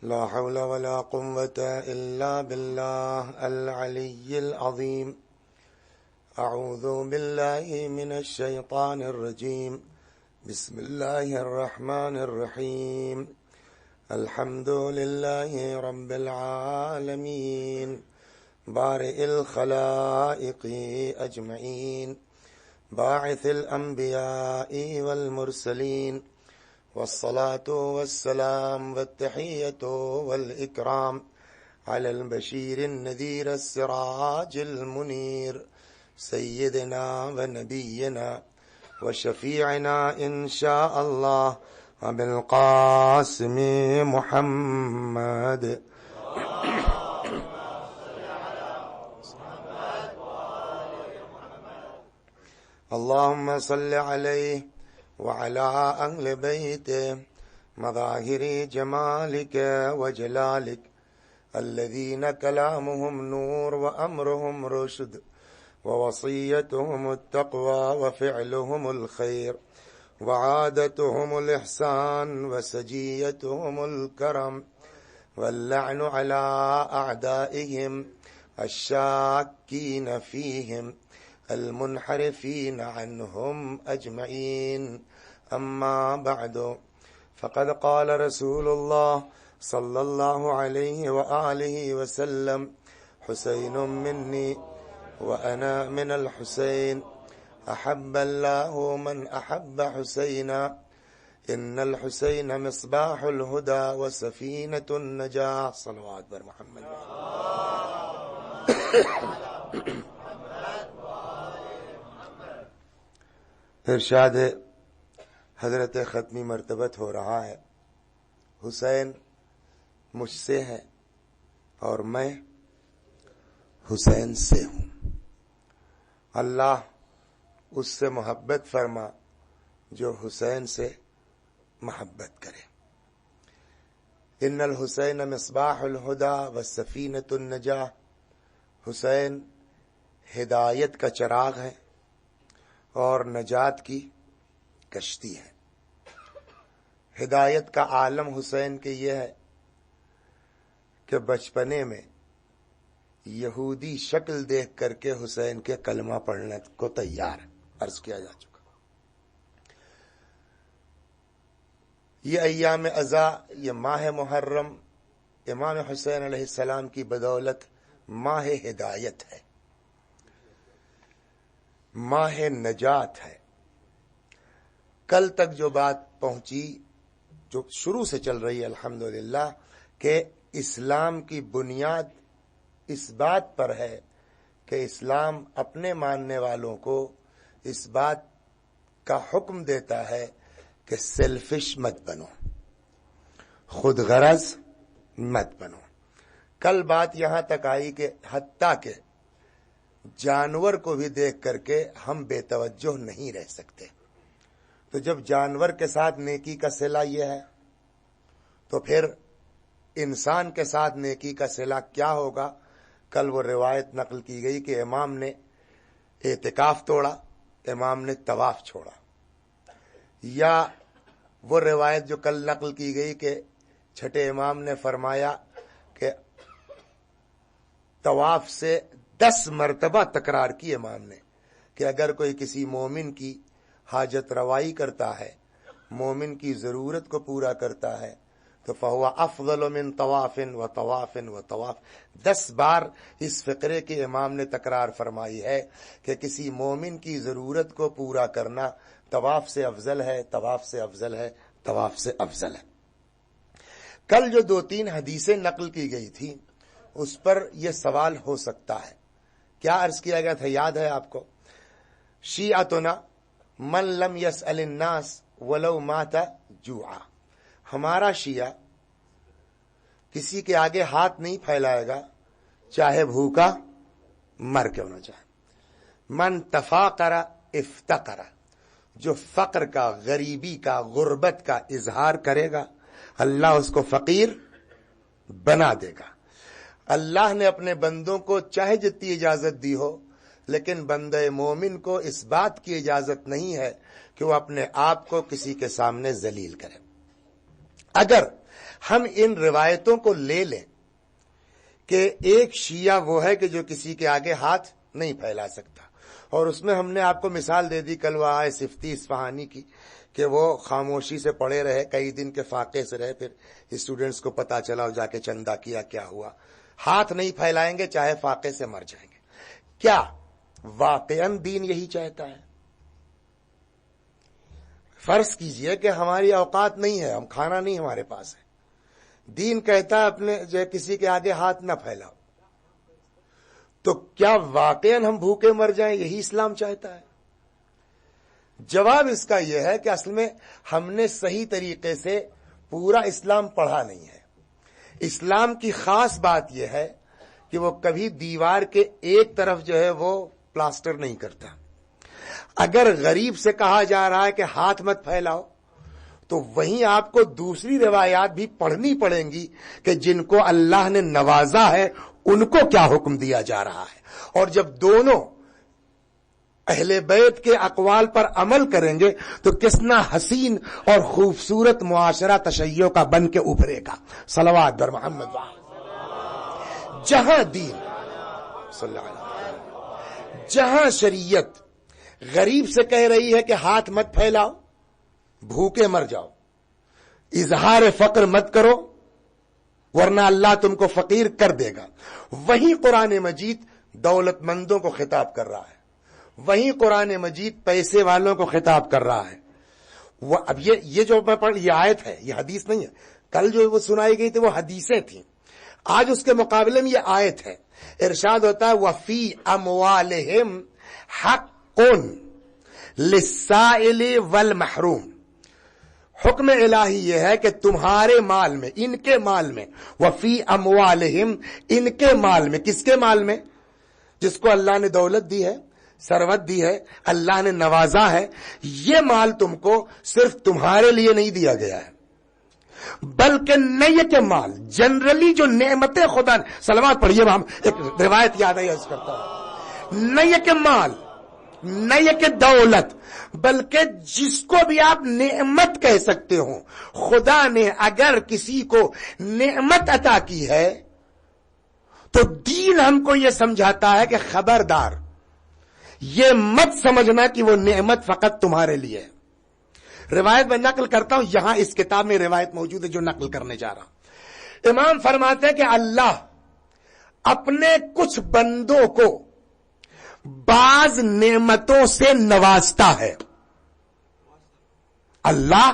لا حول ولا قوة إلا بالله العلي العظيم. أعوذ بالله من الشيطان الرجيم. بسم الله الرحمن الرحيم. الحمد لله رب العالمين بارئ الخلائق أجمعين باعث الأنبياء والمرسلين والصلاة والسلام والتحية والإكرام على البشير النذير السراج المنير سيدنا ونبينا وشفيعنا إن شاء الله أبي القاسم محمد. اللهم صل عليه وعلى أهل بيته مظاهر جمالك وجلالك الذين كلامهم نور وأمرهم رشد ووصيتهم التقوى وفعلهم الخير وعادتهم الإحسان وسجيتهم الكرم واللعن على أعدائهم الشاكين فيهم المنحرفين عنهم أجمعين. أما بعد، فقد قال رسول الله صلى الله عليه وآله وسلم: حسين مني وأنا من الحسين، أحب الله من أحب حسينا، إن الحسين مصباح الهدى وسفينة النجاة. صلوات بر محمد. ارشاد حضرت ختمی مرتبت ہو رہا ہے: حسین مجھ سے ہے اور میں حسین سے ہوں. اللہ اس سے محبت فرما جو حسین سے محبت کرے. ان الحسین مصباح الہدی والسفینۃ النجاہ. حسین ہدایت کا چراغ ہے اور نجات کی کشتی ہے. ہدایت کا عالم حسین کے یہ ہے کہ بچپنے میں یہودی شکل دیکھ کر کے حسین کے کلمہ پڑھنے کو تیار ہے. عرض کیا جا چکا. یہ ایام عزا، یہ ماہ محرم امام حسین علیہ السلام کی بدولت ماہ ہدایت ہے، ماہ نجات ہے. کل تک جو بات پہنچی، جو شروع سے چل رہی ہے الحمدللہ، کہ اسلام کی بنیاد اس بات پر ہے کہ اسلام اپنے ماننے والوں کو اس بات کا حکم دیتا ہے کہ سیلفش مت بنو، خود غرض مت بنو. کل بات یہاں تک آئی کہ حتیٰ کہ جانور کو بھی دیکھ کر کے ہم بے توجہ نہیں رہ سکتے. تو جب جانور کے ساتھ نیکی کا صلہ یہ ہے تو پھر انسان کے ساتھ نیکی کا صلہ کیا ہوگا؟ کل وہ روایت نقل کی گئی کہ امام نے اعتکاف توڑا، امام نے طواف چھوڑا. یا وہ روایت جو کل نقل کی گئی کہ چھٹے امام نے فرمایا کہ طواف سے 10 مرتبہ تکرار کی امام نے کہ اگر کوئی کسی مومن کی حاجت روائی کرتا ہے، مومن کی ضرورت کو پورا کرتا ہے، تو فہو افضل من طواف و طواف و طواف. 10 بار اس فقرے کے امام نے تکرار فرمائی ہے کہ کسی مومن کی ضرورت کو پورا کرنا طواف سے افضل ہے، طواف سے افضل ہے، طواف سے افضل ہے. کل جو 2-3 حدیثیں نقل کی گئی تھی اس پر یہ سوال ہو سکتا ہے. کیا عرض کیا گیا تھا؟ یاد ہے آپ کو؟ شیعتنا من لم یسأل الناس ولو مات جوعا. ہمارا شیعہ کسی کے آگے ہاتھ نہیں پھیلائے گا چاہے بھوکا مر کیوں نہ جائے. من تفاقر افتقر. جو فقر کا، غریبی کا، غربت کا اظہار کرے گا اللہ اس کو فقیر بنا دے گا. اللہ نے اپنے بندوں کو چاہے جتنی اجازت دی ہو، لیکن بندہ مومن کو اس بات کی اجازت نہیں ہے کہ وہ اپنے آپ کو کسی کے سامنے ذلیل کرے. اگر ہم ان روایتوں کو لے لیں کہ ایک شیعہ وہ ہے کہ جو کسی کے آگے ہاتھ نہیں پھیلا سکتا، اور اس میں ہم نے آپ کو مثال دے دی کل وہ آئے صفتی اصفہانی کی کہ وہ خاموشی سے پڑے رہے، کئی دن کے فاقے سے رہے، پھر اسٹوڈنٹس کو پتا چلا اور جا کے چندہ کیا، کیا ہوا؟ ہاتھ نہیں پھیلائیں گے چاہے فاقے سے مر جائیں گے۔ کیا واقعاً دین یہی چاہتا ہے؟ فرض کیجئے کہ ہماری اوقات نہیں ہے، ہم کھانا نہیں ہمارے پاس ہے، دین کہتا ہے اپنے جو کسی کے آگے ہاتھ نہ پھیلاؤ، تو کیا واقعاً ہم بھوکے مر جائیں یہی اسلام چاہتا ہے؟ جواب اس کا یہ ہے کہ اصل میں ہم نے صحیح طریقے سے پورا اسلام پڑھا نہیں ہے۔ اسلام کی خاص بات یہ ہے کہ وہ کبھی دیوار کے ایک طرف جو ہے وہ پلاسٹر نہیں کرتا۔ اگر غریب سے کہا جا رہا ہے کہ ہاتھ مت پھیلاؤ، تو وہیں آپ کو دوسری روایات بھی پڑھنی پڑیں گی کہ جن کو اللہ نے نوازا ہے ان کو کیا حکم دیا جا رہا ہے۔ اور جب دونوں اہل بیت کے اقوال پر عمل کریں گے تو کتنا حسین اور خوبصورت معاشرہ تشیع کا بن کے ابھرے گا۔ صلوات بر محمد۔ جہاں دین صلی اللہ علیہ وسلم، جہاں شریعت غریب سے کہہ رہی ہے کہ ہاتھ مت پھیلاؤ، بھوکے مر جاؤ، اظہار فقر مت کرو ورنہ اللہ تم کو فقیر کر دے گا، وہیں قرآن مجید دولت مندوں کو خطاب کر رہا ہے، وہیں قرآن مجید پیسے والوں کو خطاب کر رہا ہے۔ وہ اب یہ جو میں پڑھ، یہ آیت ہے، یہ حدیث نہیں ہے۔ کل جو وہ سنائی گئی تھی وہ حدیثیں تھیں، آج اس کے مقابلے میں یہ آیت ہے۔ ارشاد ہوتا ہے وَفِي أَمْوَالِهِمْ حَقٌّ لِلسَّائِلِ وَالْمَحْرُومِ۔ حکم الہی یہ ہے کہ تمہارے مال میں، ان کے مال میں، وَفِي أَمْوَالِهِمْ، ان کے مال میں، کس کے مال میں؟ جس کو اللہ نے دولت دی ہے، ثروت دی ہے، اللہ نے نوازا ہے، یہ مال تم کو صرف تمہارے لیے نہیں دیا گیا ہے بلکہ نئے کے مال، جنرلی جو نعمتیں خدا نے، صلوات پڑھیے، ہم ایک روایت یاد ہے عرض کرتا ہوں، نئے کے مال، نئے کے دولت، بلکہ جس کو بھی آپ نعمت کہہ سکتے ہو، خدا نے اگر کسی کو نعمت عطا کی ہے تو دین ہم کو یہ سمجھاتا ہے کہ خبردار، یہ مت سمجھنا کہ وہ نعمت فقط تمہارے لیے ہے۔ روایت میں نقل کرتا ہوں، یہاں اس کتاب میں روایت موجود ہے جو نقل کرنے جا رہا ہوں۔ امام فرماتے ہیں کہ اللہ اپنے کچھ بندوں کو بعض نعمتوں سے نوازتا ہے۔ اللہ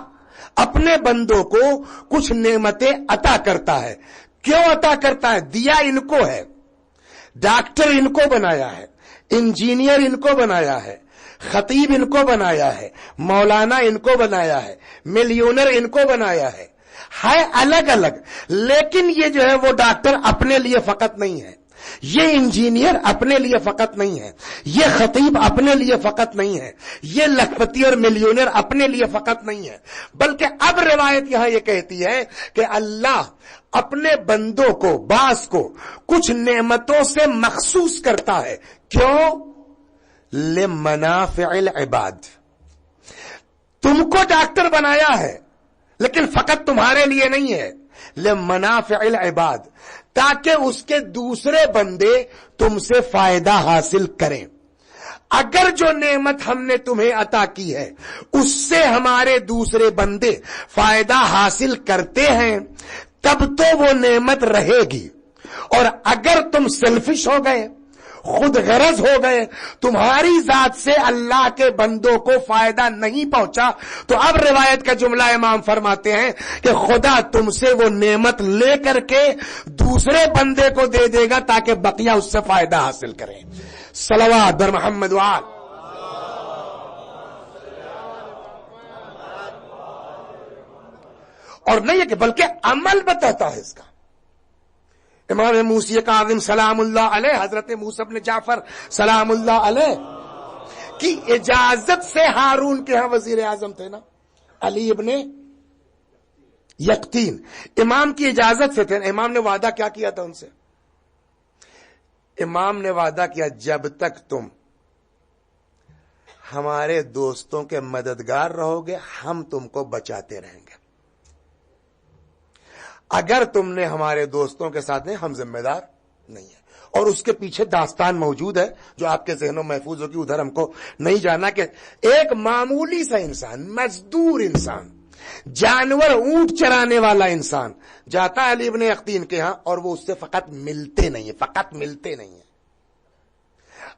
اپنے بندوں کو کچھ نعمتیں عطا کرتا ہے۔ کیوں عطا کرتا ہے؟ دیا ان کو ہے، ڈاکٹر ان کو بنایا ہے، انجینئر ان کو بنایا ہے، خطیب ان کو بنایا ہے، مولانا ان کو بنایا ہے، ملینر ان کو بنایا ہے الگ الگ، لیکن یہ جو ہے وہ ڈاکٹر اپنے لیے فقط نہیں ہے، یہ انجینئر اپنے لیے فقط نہیں ہے، یہ خطیب اپنے لیے فقط نہیں ہے، یہ لکھپتی اور ملینر اپنے لیے فقط نہیں ہے، بلکہ اب روایت یہاں یہ کہتی ہے کہ اللہ اپنے بندوں کو، بعض کو کچھ نعمتوں سے مخصوص کرتا ہے۔ کیوں؟ لمنافع العباد۔ تم کو ڈاکٹر بنایا ہے لیکن فقط تمہارے لیے نہیں ہے، لمنافع العباد، تاکہ اس کے دوسرے بندے تم سے فائدہ حاصل کریں۔ اگر جو نعمت ہم نے تمہیں عطا کی ہے اس سے ہمارے دوسرے بندے فائدہ حاصل کرتے ہیں تب تو وہ نعمت رہے گی، اور اگر تم سیلفش ہو گئے، خود غرض ہو گئے، تمہاری ذات سے اللہ کے بندوں کو فائدہ نہیں پہنچا، تو اب روایت کا جملہ امام فرماتے ہیں کہ خدا تم سے وہ نعمت لے کر کے دوسرے بندے کو دے دے گا تاکہ بقیہ اس سے فائدہ حاصل کریں۔ صلوات بر محمد وآل۔ اور نہیں ہے کہ بلکہ عمل بتاتا ہے اس کا۔ امام موسی کاظم سلام اللہ علیہ، حضرت موسی بن جعفر سلام اللہ علیہ کی اجازت سے ہارون کے ہاں وزیر اعظم تھے نا، علی ابن یقطین، امام کی اجازت سے تھے۔ امام نے وعدہ کیا کیا تھا ان سے؟ امام نے وعدہ کیا جب تک تم ہمارے دوستوں کے مددگار رہو گے ہم تم کو بچاتے رہیں گے۔ اگر تم نے ہمارے دوستوں کے ساتھ نہیں، ہم ذمہ دار نہیں ہیں. اور اس کے پیچھے داستان موجود ہے جو آپ کے ذہنوں میں محفوظ ہوگی، ادھر ہم کو نہیں جانا، کہ ایک معمولی سا انسان، مزدور انسان، جانور اونٹ چرانے والا انسان جاتا ہے علی ابن یقطین کے ہاں، اور وہ اس سے فقط ملتے نہیں ہیں.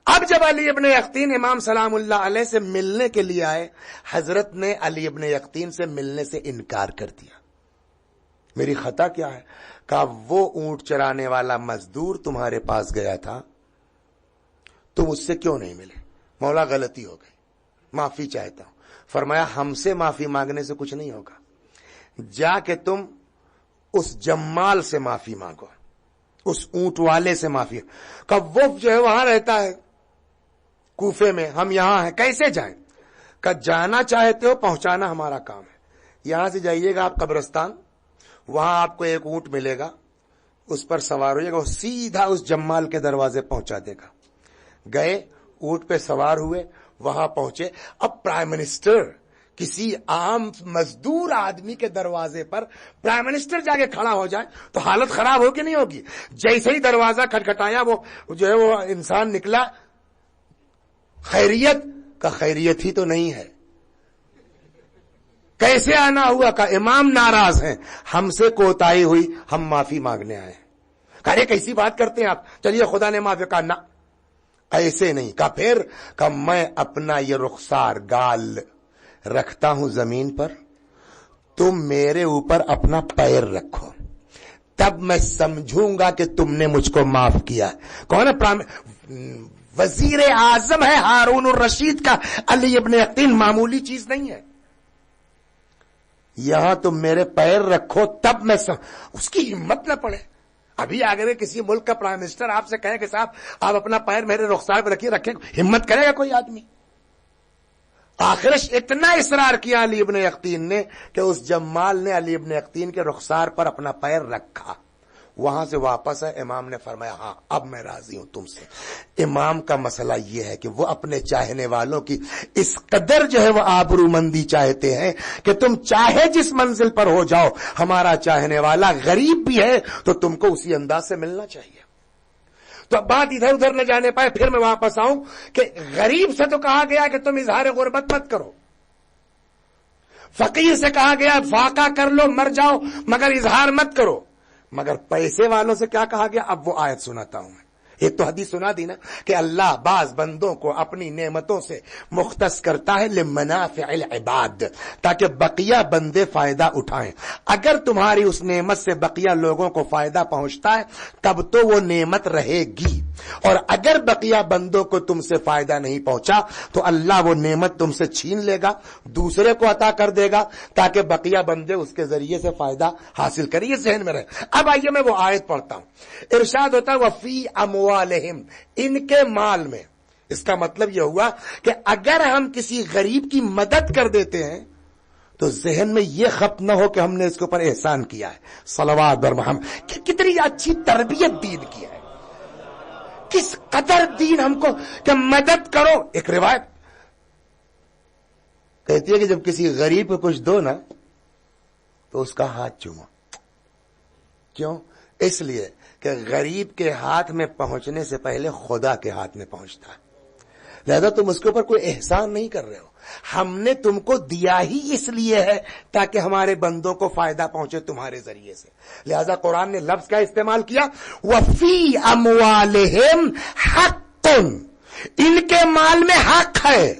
اب جب علی ابن یقطین امام سلام اللہ علیہ سے ملنے کے لیے آئے، حضرت نے علی ابن یقطین سے ملنے سے انکار کر دیا. میری خطا کیا ہے؟ کہا وہ اونٹ چرانے والا مزدور تمہارے پاس گیا تھا، تم اس سے کیوں نہیں ملے؟ مولا غلطی ہو گئی، معافی چاہتا ہوں. فرمایا ہم سے معافی مانگنے سے کچھ نہیں ہوگا، جا کے تم اس جمال سے معافی مانگو، اس اونٹ والے سے معافی. کہا وہ جو ہے وہاں رہتا ہے کوفے میں، ہم یہاں ہیں، کیسے جائیں؟ کہا جانا چاہتے ہو، پہنچانا ہمارا کام ہے. یہاں سے جائیے گا آپ قبرستان، وہاں آپ کو ایک اونٹ ملے گا، اس پر سوار ہوئیے گا، وہ سیدھا اس جمال کے دروازے پہنچا دے گا. گئے، اونٹ پہ سوار ہوئے، وہاں پہنچے. اب پرائم منسٹر کسی عام مزدور آدمی کے دروازے پر پرائم منسٹر جا کے کھڑا ہو جائے تو حالت خراب ہوگی نہیں ہوگی؟ جیسے ہی دروازہ کھٹکھٹایا، وہ جو ہے وہ انسان نکلا، خیریت کا خیریت ہی تو نہیں ہے، کیسے آنا ہوا؟ کا امام ناراض ہیں، ہم سے کوتاہی ہوئی، ہم معافی مانگنے آئے. کہا کیسی بات کرتے ہیں آپ، چلیے خدا نے معافی. کہا نہ ایسے نہیں. کہا پھر؟ کہا میں اپنا یہ رخسار گال رکھتا ہوں زمین پر، تم میرے اوپر اپنا پیر رکھو، تب میں سمجھوں گا کہ تم نے مجھ کو معاف کیا. کون ہے؟ وزیر اعظم ہے ہارون الرشید کا علی ابن یقطین، معمولی چیز نہیں ہے. یہاں تم میرے پیر رکھو تب میں اس کی ہمت نہ پڑے. ابھی اگر کسی ملک کا پرائم منسٹر آپ سے کہے کہ صاحب آپ اپنا پیر میرے رخسار پہ رکھیں، ہمت کرے گا کوئی آدمی؟ آخر اتنا اصرار کیا علی ابن یقطین نے کہ اس جمال نے علی ابن یقطین کے رخسار پر اپنا پیر رکھا. وہاں سے واپس ہے، امام نے فرمایا ہاں اب میں راضی ہوں تم سے. امام کا مسئلہ یہ ہے کہ وہ اپنے چاہنے والوں کی اس قدر جو ہے وہ آبرو مندی چاہتے ہیں کہ تم چاہے جس منزل پر ہو جاؤ، ہمارا چاہنے والا غریب بھی ہے تو تم کو اسی انداز سے ملنا چاہیے. تو اب بات ادھر ادھر نہ جانے پائے، پھر میں واپس آؤں کہ غریب سے تو کہا گیا کہ تم اظہار غربت مت کرو، فقیر سے کہا گیا فاقہ کر لو مر جاؤ مگر اظہار مت کرو. مگر پیسے والوں سے کیا کہا گیا؟ اب وہ آیت سناتا ہوں میں. ایک تو حدیث سنا دی نا کہ اللہ بعض بندوں کو اپنی نعمتوں سے مختص کرتا ہے لمنافع العباد، تاکہ بقیہ بندے فائدہ اٹھائیں. اگر تمہاری اس نعمت سے بقیہ لوگوں کو فائدہ پہنچتا ہے تب تو وہ نعمت رہے گی، اور اگر بقیہ بندوں کو تم سے فائدہ نہیں پہنچا تو اللہ وہ نعمت تم سے چھین لے گا، دوسرے کو عطا کر دے گا تاکہ بقیہ بندے اس کے ذریعے سے فائدہ حاصل کریں. یہ ذہن میں رہے. اب آئیے میں وہ آیت پڑھتا ہوں. ارشاد ہوتا ہے وفی اموالہم، ان کے مال میں. اس کا مطلب یہ ہوا کہ اگر ہم کسی غریب کی مدد کر دیتے ہیں تو ذہن میں یہ خط نہ ہو کہ ہم نے اس کے اوپر احسان کیا ہے. صلوات بر محمد، کتنی اچھی تربیت دین کی ہے، کس قدر دین ہم کو کہ مدد کرو. ایک روایت کہتی ہے کہ جب کسی غریب کو کچھ دو نا تو اس کا ہاتھ چومو. کیوں؟ اس لیے کہ غریب کے ہاتھ میں پہنچنے سے پہلے خدا کے ہاتھ میں پہنچتا ہے. لہذا تم اس کے اوپر کوئی احسان نہیں کر رہے ہو، ہم نے تم کو دیا ہی اس لیے ہے تاکہ ہمارے بندوں کو فائدہ پہنچے تمہارے ذریعے سے. لہذا قرآن نے لفظ کا استعمال کیا وفی اموالہم حق، ان کے مال میں حق ہے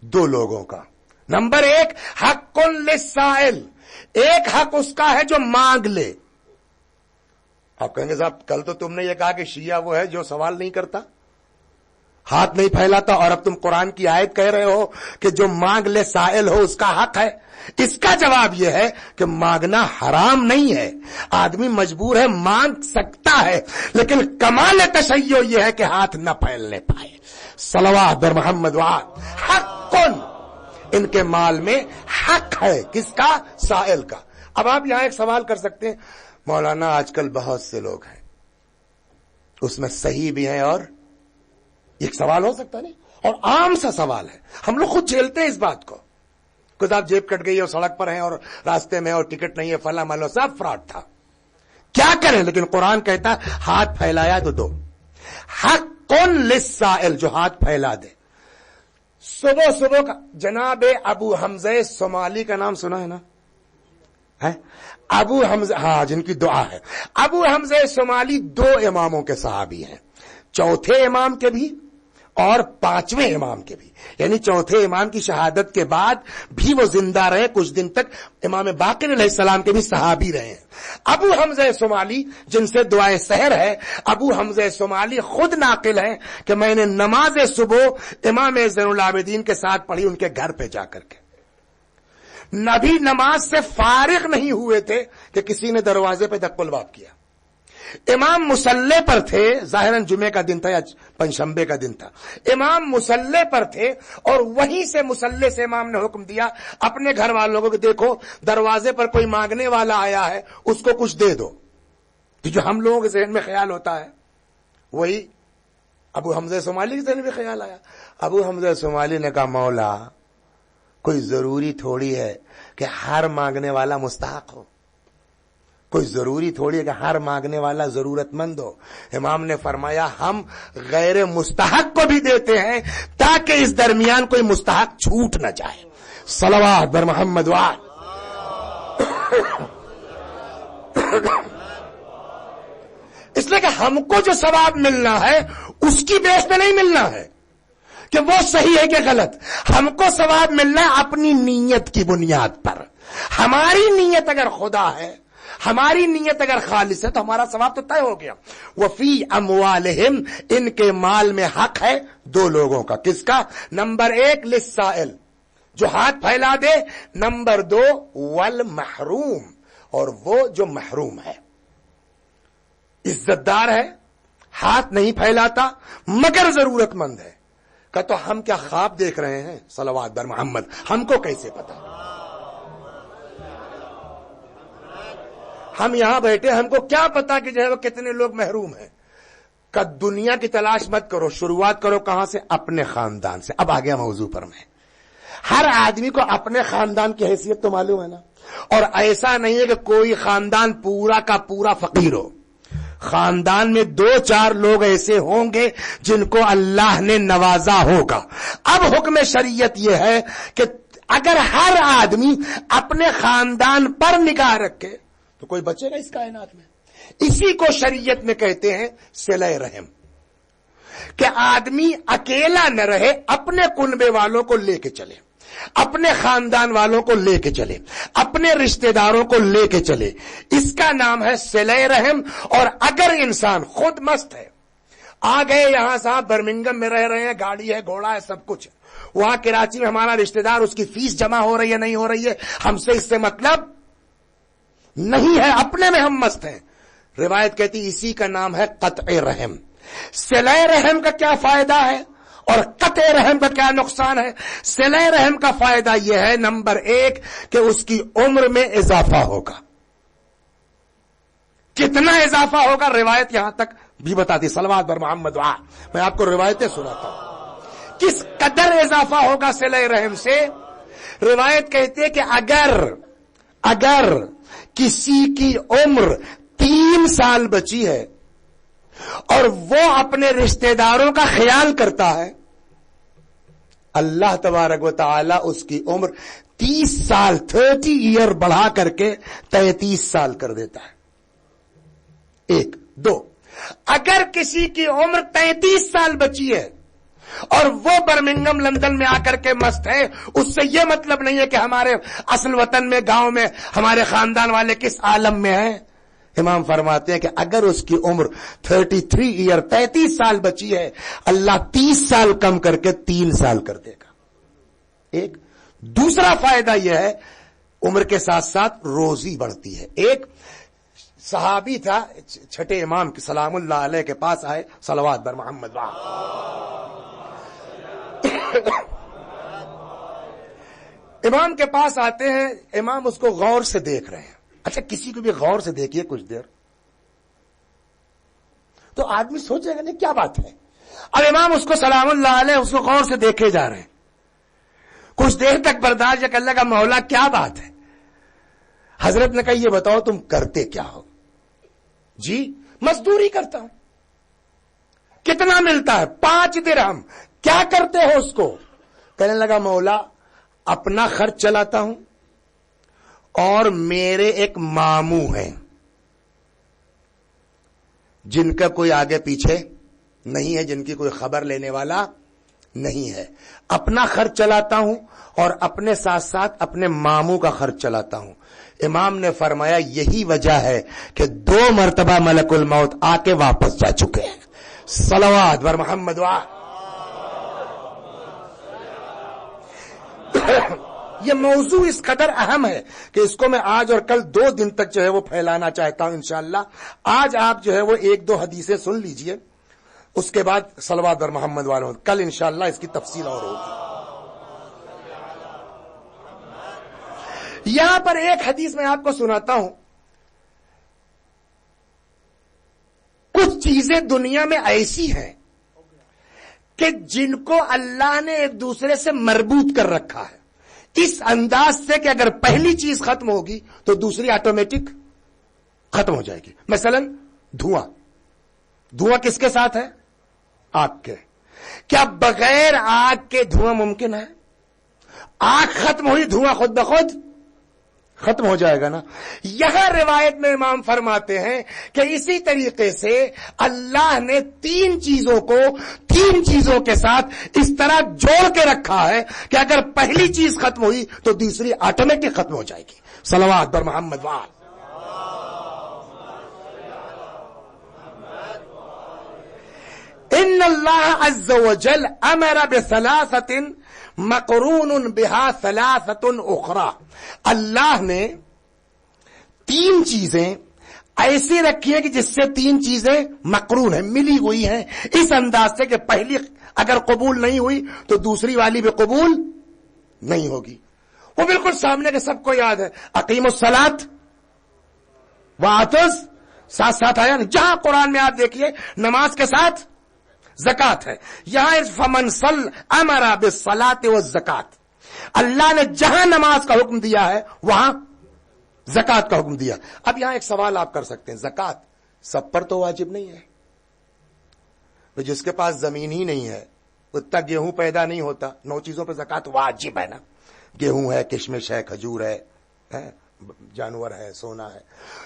دو لوگوں کا. نمبر ایک حق للسائل، ایک حق اس کا ہے جو مانگ لے. آپ کہیں گے صاحب کل تو تم نے یہ کہا کہ شیعہ وہ ہے جو سوال نہیں کرتا، ہاتھ نہیں پھیلاتا، اور اب تم قرآن کی آیت کہہ رہے ہو کہ جو مانگ لے سائل ہو اس کا حق ہے. اس کا جواب یہ ہے کہ مانگنا حرام نہیں ہے، آدمی مجبور ہے مانگ سکتا ہے، لیکن کمال تشیع یہ ہے کہ ہاتھ نہ پھیلنے پائے. صلوات بر محمد وآل. حق، ان کے مال میں حق ہے، کس کا؟ سائل کا. اب آپ یہاں ایک سوال کر سکتے ہیں مولانا آج کل بہت سے لوگ ہیں، اس میں صحیح بھی ہیں، اور ایک سوال ہو سکتا نہیں، اور عام سا سوال ہے، ہم لوگ خود جھیلتے ہیں اس بات کو. کچھ آپ جیب کٹ گئی اور سڑک پر ہیں اور راستے میں اور ٹکٹ نہیں ہے، فلاں مان لو سب فراڈ تھا. کیا کریں؟ لیکن قرآن کہتا ہے ہاتھ پھیلایا تو دو. حقٌ للسائل، جو ہاتھ پھیلا دے. صبح صبح کا جناب ابو حمزہ صومالی کا نام سنا ہے نا؟ ہے ابو حمزہ، ہاں، جن کی دعا ہے. ابو حمزہ صومالی 2 اماموں کے صحابی ہیں، چوتھے امام کے بھی اور 5ویں امام کے بھی. یعنی چوتھے امام کی شہادت کے بعد بھی وہ زندہ رہے کچھ دن تک. امام باقر علیہ السلام کے بھی صحابی رہے ہیں. ابو حمزہ صومالی جن سے دعائے سحر ہے، ابو حمزہ صومالی خود ناقل ہیں کہ میں نے نماز صبح امام زین العابدین کے ساتھ پڑھی ان کے گھر پہ جا کر کے. نبی نماز سے فارغ نہیں ہوئے تھے کہ کسی نے دروازے پہ دق الباب کیا. امام مصلی پر تھے، ظاہراً جمعے کا دن تھا یا پنجشنبے کا دن تھا. امام مصلی پر تھے اور وہیں سے مصلی سے امام نے حکم دیا اپنے گھر والوں کو کہ دیکھو دروازے پر کوئی مانگنے والا آیا ہے، اس کو کچھ دے دو. تو جو ہم لوگوں کے ذہن میں خیال ہوتا ہے وہی ابو حمزہ صومالی کے ذہن میں خیال آیا. ابو حمزہ صومالی نے کہا مولا کوئی ضروری تھوڑی ہے کہ ہر مانگنے والا مستحق ہو، کوئی ضروری تھوڑی ہے کہ ہر مانگنے والا ضرورت مند ہو. امام نے فرمایا ہم غیر مستحق کو بھی دیتے ہیں تاکہ اس درمیان کوئی مستحق چھوٹ نہ جائے. صلوات بر محمد وآل. اس لیے کہ ہم کو جو ثواب ملنا ہے اس کی بیس پہ نہیں ملنا ہے کہ وہ صحیح ہے کہ غلط. ہم کو ثواب ملنا ہے اپنی نیت کی بنیاد پر. ہماری نیت اگر خدا ہے، ہماری نیت اگر خالص ہے تو ہمارا ثواب تو طے ہو گیا. وفی اموالہم، ان کے مال میں حق ہے 2 لوگوں کا. کس کا؟ نمبر 1 للسائل، جو ہاتھ پھیلا دے. نمبر 2 والمحروم، اور وہ جو محروم ہے، عزت دار ہے، ہاتھ نہیں پھیلاتا مگر ضرورت مند ہے. کہ تو ہم کیا خواب دیکھ رہے ہیں؟ صلوات بر محمد. ہم کو کیسے پتا؟ ہم یہاں بیٹھے، ہم کو کیا پتا کہ جو ہے وہ کتنے لوگ محروم ہیں. کہ دنیا کی تلاش مت کرو، شروعات کرو کہاں سے؟ اپنے خاندان سے. اب آ گیا موضوع پر میں. ہر آدمی کو اپنے خاندان کی حیثیت تو معلوم ہے نا. اور ایسا نہیں ہے کہ کوئی خاندان پورا کا پورا فقیر ہو. خاندان میں 2-4 لوگ ایسے ہوں گے جن کو اللہ نے نوازا ہوگا. اب حکم شریعت یہ ہے کہ اگر ہر آدمی اپنے خاندان پر نگاہ رکھے تو کوئی بچے گا اس کائنات میں. اسی کو شریعت میں کہتے ہیں صلہ رحم، کہ آدمی اکیلا نہ رہے، اپنے کنبے والوں کو لے کے چلے، اپنے خاندان والوں کو لے کے چلے، اپنے رشتہ داروں کو لے کے چلے. اس کا نام ہے صلہ رحم. اور اگر انسان خود مست ہے، آ گئے یہاں صاحب برمنگم میں رہ رہے ہیں، گاڑی ہے، گھوڑا ہے، سب کچھ ہے، وہاں کراچی میں ہمارا رشتہ دار، اس کی فیس جمع ہو رہی ہے نہیں ہو رہی ہے، ہم سے اس سے مطلب نہیں ہے، اپنے میں ہم مست ہیں. روایت کہتی اسی کا نام ہے قطع رحم. صلہ رحم کا کیا فائدہ ہے اور قطع رحم کا کیا نقصان ہے؟ صلہ رحم کا فائدہ یہ ہے نمبر 1 کہ اس کی عمر میں اضافہ ہوگا. کتنا اضافہ ہوگا؟ روایت یہاں تک بھی بتاتی. صلوات بر محمد وآل. میں آپ کو روایتیں سناتا ہوں کس قدر اضافہ ہوگا صلہ رحم سے. روایت کہتی ہے کہ اگر کسی کی عمر 3 سال بچی ہے اور وہ اپنے رشتہ داروں کا خیال کرتا ہے، اللہ تبارک و تعالی اس کی عمر 30 سال 30 ایئر بڑھا کر کے 33 سال کر دیتا ہے. 1 2 اگر کسی کی عمر 33 سال بچی ہے اور وہ برمنگم لندن میں آ کر کے مست ہے، اس سے یہ مطلب نہیں ہے کہ ہمارے اصل وطن میں، گاؤں میں ہمارے خاندان والے کس عالم میں ہیں. امام فرماتے ہیں کہ اگر اس کی عمر 33 ایئر 33 سال بچی ہے، اللہ 30 سال کم کر کے 3 سال کر دے گا. ایک دوسرا فائدہ یہ ہے عمر کے ساتھ ساتھ روزی بڑھتی ہے. ایک صحابی تھا، چھٹے امام سلام اللہ علیہ کے پاس آئے، صلوات بر محمد امام کے پاس آتے ہیں، امام اس کو غور سے دیکھ رہے ہیں. اچھا کسی کو بھی غور سے دیکھیے کچھ دیر تو آدمی سوچے گا نہیں کیا بات ہے. اب امام اس کو سلام اللہ علیہ اس کو غور سے دیکھے جا رہے ہیں. کچھ دیر تک برداشت کر لگا، مولا کیا بات ہے؟ حضرت نے کہا یہ بتاؤ تم کرتے کیا ہو؟ جی مزدوری کرتا ہوں. کتنا ملتا ہے؟ 5 درہم. کیا کرتے ہو اس کو؟ کہنے لگا مولا اپنا خرچ چلاتا ہوں اور میرے ایک ماموں ہیں جن کا کوئی آگے پیچھے نہیں ہے, جن کی کوئی خبر لینے والا نہیں ہے. اپنا خرچ چلاتا ہوں اور اپنے ساتھ ساتھ اپنے ماموں کا خرچ چلاتا ہوں. امام نے فرمایا یہی وجہ ہے کہ 2 مرتبہ ملک الموت آ کے واپس جا چکے ہیں. صلوات بر محمد. یہ موضوع اس قدر اہم ہے کہ اس کو میں آج اور کل 2 دن تک جو ہے وہ پھیلانا چاہتا ہوں انشاءاللہ. آج آپ جو ہے وہ 1-2 حدیثیں سن لیجئے, اس کے بعد صلوات بر محمد والوں, کل انشاءاللہ اس کی تفصیل اور ہوگی. یہاں پر ایک حدیث میں آپ کو سناتا ہوں. کچھ چیزیں دنیا میں ایسی ہیں کہ جن کو اللہ نے ایک دوسرے سے مربوط کر رکھا ہے اس انداز سے کہ اگر پہلی چیز ختم ہوگی تو دوسری آٹومیٹک ختم ہو جائے گی. مثلا دھواں کس کے ساتھ ہے؟ آگ کے. کیا بغیر آگ کے دھواں ممکن ہے؟ آگ ختم ہوئی دھواں خود بخود ختم ہو جائے گا نا. یہاں روایت میں امام فرماتے ہیں کہ اسی طریقے سے اللہ نے 3 چیزوں کو 3 چیزوں کے ساتھ اس طرح جوڑ کے رکھا ہے کہ اگر پہلی چیز ختم ہوئی تو دوسری آٹومیٹک ختم ہو جائے گی. صلوات بر محمد وآل. ان اللہ عز وجل امر بثلاثة مقرون بها ثلاثة اخرى. اللہ نے 3 چیزیں ایسی رکھی ہیں کہ جس سے 3 چیزیں مقرون ہیں, ملی ہوئی ہیں اس انداز سے کہ پہلی اگر قبول نہیں ہوئی تو دوسری والی بھی قبول نہیں ہوگی. وہ بالکل سامنے کے سب کو یاد ہے. اقیموا الصلاۃ وآتوا ساتھ ساتھ آیا. جہاں قرآن میں آپ دیکھیے نماز کے ساتھ زکات ہے, یہاں فمن امر بالصلاۃ والزکات. اللہ نے جہاں نماز کا حکم دیا ہے وہاں زکات کا حکم دیا. اب یہاں ایک سوال آپ کر سکتے ہیں, زکات سب پر تو واجب نہیں ہے. جس کے پاس زمین ہی نہیں ہے, اتنا گیہوں پیدا نہیں ہوتا, 9 چیزوں پہ زکات واجب ہے نا. گیہوں ہے, کشمش ہے, کھجور ہے, جانور ہے, سونا ہے,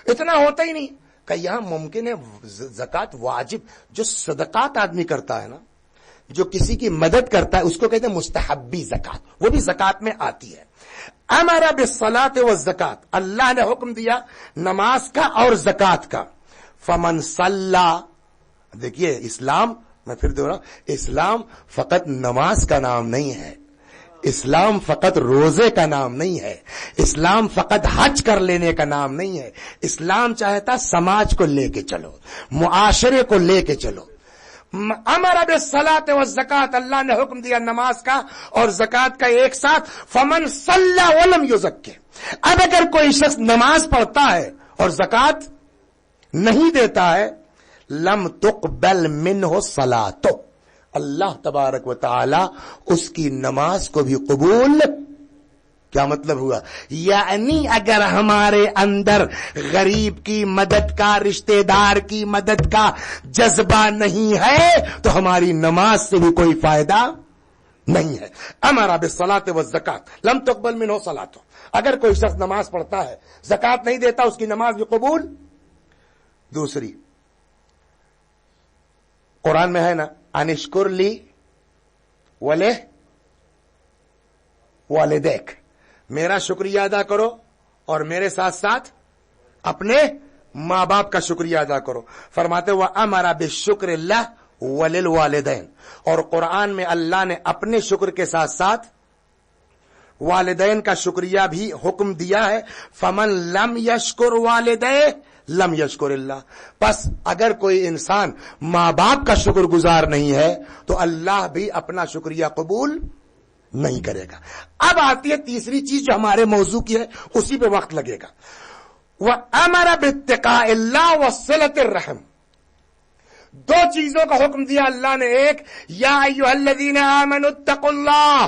اتنا ہوتا ہی نہیں. کہ یہاں ممکن ہے زکات واجب. جو صدقات آدمی کرتا ہے نا, جو کسی کی مدد کرتا ہے, اس کو کہتے ہیں مستحبی زکات, وہ بھی زکات میں آتی ہے. امر بالصلاۃ والزکات, اللہ نے حکم دیا نماز کا اور زکات کا. فمن صلی, دیکھیے اسلام, میں پھر دوہراؤں, اسلام فقط نماز کا نام نہیں ہے, اسلام فقط روزے کا نام نہیں ہے, اسلام فقط حج کر لینے کا نام نہیں ہے. اسلام چاہتا سماج کو لے کے چلو, معاشرے کو لے کے چلو. امر بالصلاۃ والزکات, اللہ نے حکم دیا نماز کا اور زکات کا ایک ساتھ. فمن صلی ولم یزکی, اب اگر کوئی شخص نماز پڑھتا ہے اور زکات نہیں دیتا ہے, لم تقبل منہ صلاۃ, اللہ تبارک و تعالی اس کی نماز کو بھی قبول. کیا مطلب ہوا؟ یعنی اگر ہمارے اندر غریب کی مدد کا, رشتہ دار کی مدد کا جذبہ نہیں ہے تو ہماری نماز سے بھی کوئی فائدہ نہیں ہے. امر بالصلاۃ والزکات لم تقبل منہ صلاۃ. اگر کوئی شخص نماز پڑھتا ہے زکات نہیں دیتا, اس کی نماز بھی قبول. دوسری قرآن میں ہے نا, انشکر لی ولہ والدیک, میرا شکریہ ادا کرو اور میرے ساتھ ساتھ اپنے ماں باپ کا شکریہ ادا کرو. فرماتے وہ امر بالشکر اللہ وللوالدین, اور قرآن میں اللہ نے اپنے شکر کے ساتھ ساتھ والدین کا شکریہ بھی حکم دیا ہے. فمن لم یشکر والدیہ لم یشکر اللہ. پس اگر کوئی انسان ماں باپ کا شکر گزار نہیں ہے تو اللہ بھی اپنا شکریہ قبول نہیں کرے گا. اب آتی ہے تیسری چیز جو ہمارے موضوع کی ہے, اسی پہ وقت لگے گا. وَأَمَرَ بِاتِّقَاءِ اللَّهِ وَصِلَةِ الرَّحِمِ. 2 چیزوں کا حکم دیا اللہ نے. ایک, یا ایھا الذین آمنوا اتقوا اللہ,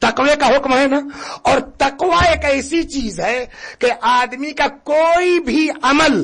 تقوی کا حکم ہے نا. اور تقوی ایک ایسی چیز ہے کہ آدمی کا کوئی بھی عمل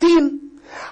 3।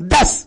10।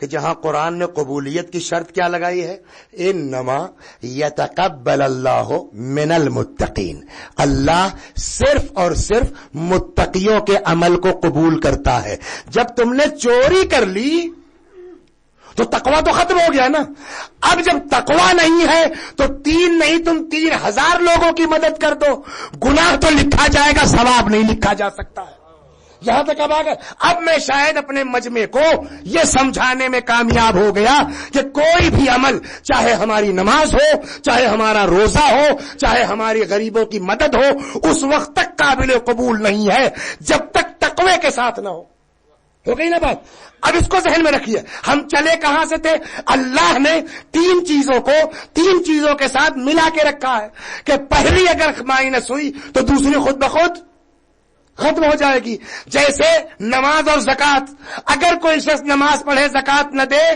کہ جہاں قرآن نے قبولیت کی شرط کیا لگائی ہے؟ انما یتقبل اللہ من المتقین، اللہ صرف اور صرف متقیوں کے عمل کو قبول کرتا ہے۔ جب تم نے چوری کر لی تو تقویٰ تو ختم ہو گیا نا۔ اب جب تقویٰ نہیں ہے تو 3 نہیں تم 3000 لوگوں کی مدد کر دو، گناہ تو لکھا جائے گا، ثواب نہیں لکھا جا سکتا ہے۔ یہاں تک اب آ گئے۔ اب میں شاید اپنے مجمع کو یہ سمجھانے میں کامیاب ہو گیا کہ کوئی بھی عمل، چاہے ہماری نماز ہو، چاہے ہمارا روزہ ہو، چاہے ہماری غریبوں کی مدد ہو، اس وقت تک قابل قبول نہیں ہے جب تک تقوی کے ساتھ نہ ہو گئی نا بات۔ اب اس کو ذہن میں رکھیے، ہم چلے کہاں سے تھے؟ اللہ نے 3 چیزوں کو 3 چیزوں کے ساتھ ملا کے رکھا ہے کہ پہلی اگر مائنس ہوئی تو دوسری خود بخود ختم ہو جائے گی۔ جیسے نماز اور زکات، اگر کوئی شخص نماز پڑھے زکات نہ دے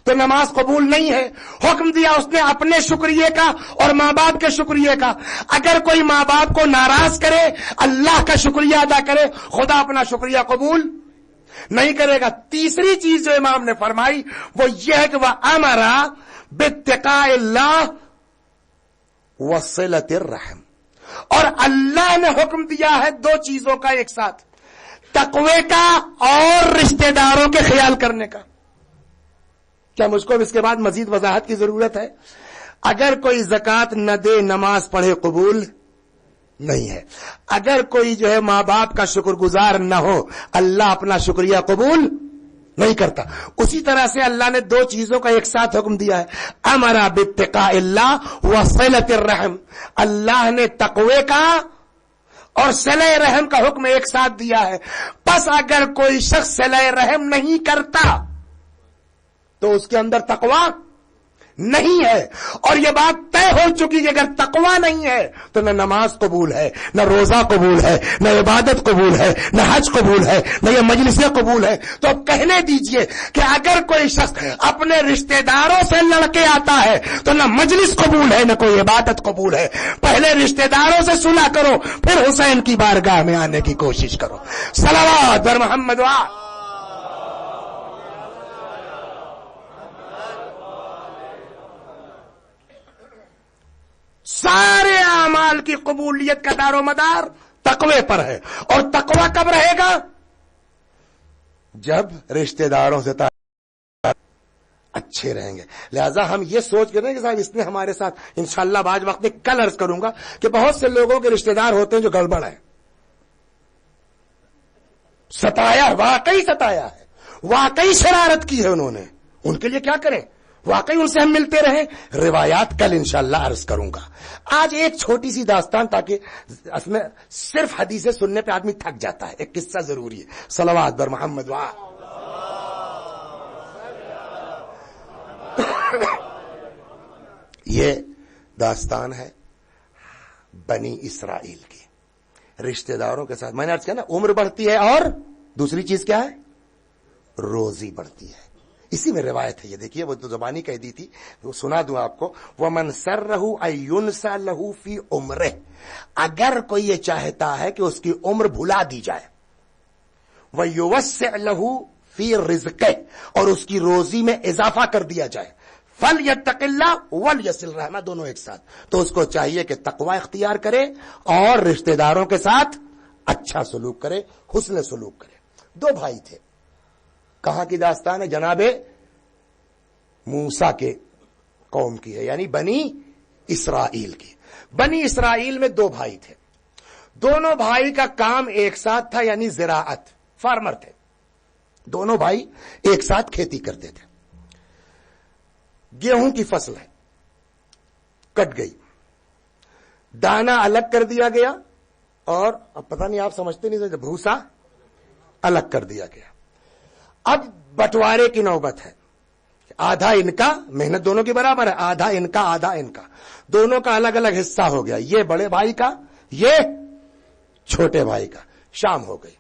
تو نماز قبول نہیں ہے۔ حکم دیا اس نے اپنے شکریہ کا اور ماں باپ کے شکریہ کا۔ اگر کوئی ماں باپ کو ناراض کرے، اللہ کا شکریہ ادا کرے، خدا اپنا شکریہ قبول نہیں کرے گا۔ تیسری چیز جو امام نے فرمائی وہ یہ ہے کہ وہ امرا باتقاء اللہ وصلۃ الرحم، اور اللہ نے حکم دیا ہے 2 چیزوں کا ایک ساتھ، تقوی کا اور رشتہ داروں کے خیال کرنے کا۔ کیا مجھ کو اس کے بعد مزید وضاحت کی ضرورت ہے؟ اگر کوئی زکات نہ دے نماز پڑھے قبول نہیں ہے، اگر کوئی جو ہے ماں باپ کا شکر گزار نہ ہو اللہ اپنا شکریہ قبول نہیں کرتا۔ اسی طرح سے اللہ نے 2 چیزوں کا ایک ساتھ حکم دیا ہے، امرا باتقاء اللہ وصلۃ الرحم، اللہ نے تقوی کا اور صلہ رحم کا حکم ایک ساتھ دیا ہے۔ پس اگر کوئی شخص صلہ رحم نہیں کرتا تو اس کے اندر تقوی نہیں ہے، اور یہ بات طے ہو چکی کہ اگر تقوی نہیں ہے تو نہ نماز قبول ہے، نہ روزہ قبول ہے، نہ عبادت قبول ہے، نہ حج قبول ہے، نہ یہ مجلسیں قبول ہے۔ تو اب کہنے دیجئے کہ اگر کوئی شخص اپنے رشتہ داروں سے لڑ کے آتا ہے تو نہ مجلس قبول ہے، نہ کوئی عبادت قبول ہے۔ پہلے رشتہ داروں سے صلح کرو، پھر حسین کی بارگاہ میں آنے کی کوشش کرو۔ صلوات بر محمد و سارے اعمال کی قبولیت کا دار و مدار تقوی پر ہے، اور تقوی کب رہے گا؟ جب رشتہ داروں سے اچھے رہیں گے۔ لہذا ہم یہ سوچ کر رہے ہیں کہ صاحب اس نے ہمارے ساتھ انشاءاللہ بعض وقت میں کل عرض کروں گا کہ بہت سے لوگوں کے رشتہ دار ہوتے ہیں جو گڑبڑ ہے، ستایا، واقعی ستایا ہے، واقعی شرارت کی ہے انہوں نے، ان کے لیے کیا کریں؟ واقعی ان سے ہم ملتے رہیں۔ روایات کل انشاءاللہ عرض کروں گا۔ آج ایک چھوٹی سی داستان، تاکہ اس میں صرف حدیثیں سننے پہ آدمی تھک جاتا ہے، ایک قصہ ضروری ہے۔ صلوات بر محمد وآل۔ یہ داستان ہے بنی اسرائیل کی، رشتہ داروں کے ساتھ۔ میں نے عرض کیا نا، عمر بڑھتی ہے اور دوسری چیز کیا ہے؟ روزی بڑھتی ہے۔ اسی میں روایت ہے، یہ دیکھیے، وہ تو زبانی کہہ دی تھی، وہ سنا دوں آپ کو۔ وَمَنْ سَرَّهُ أَن يُنْسَى لَهُ فِي عُمْرِهِ، اگر کوئی یہ چاہتا ہے کہ اس کی عمر بھلا دی جائے، وَيُوَسِّعْ لَهُ فِي رِزْقِهِ، اور اس کی روزی میں اضافہ کر دیا جائے، فَلْيَتَّقِ اللَّهَ وَلْيَصِلْ رَحِمَهُ، دونوں ایک ساتھ، تو اس کو چاہیے کہ تقوی اختیار کرے اور رشتہ داروں کے ساتھ اچھا سلوک کرے، حسن سلوک کرے۔ 2 بھائی تھے۔ کہاں کی داستان ہے؟ جناب موسیٰ کے قوم کی ہے، یعنی بنی اسرائیل کی۔ بنی اسرائیل میں 2 بھائی تھے، دونوں بھائی کا کام ایک ساتھ تھا، یعنی زراعت، فارمر تھے، دونوں بھائی ایک ساتھ کھیتی کرتے تھے۔ گیہوں کی فصل ہے، کٹ گئی، دانا الگ کر دیا گیا، اور اب پتہ نہیں آپ سمجھتے نہیں، بھوسا الگ کر دیا گیا۔ اب بٹوارے کی نوبت ہے، آدھا ان کا، محنت دونوں کی برابر ہے، آدھا ان کا آدھا ان کا، دونوں کا الگ الگ حصہ ہو گیا، یہ بڑے بھائی کا، یہ چھوٹے بھائی کا۔ شام ہو گئی،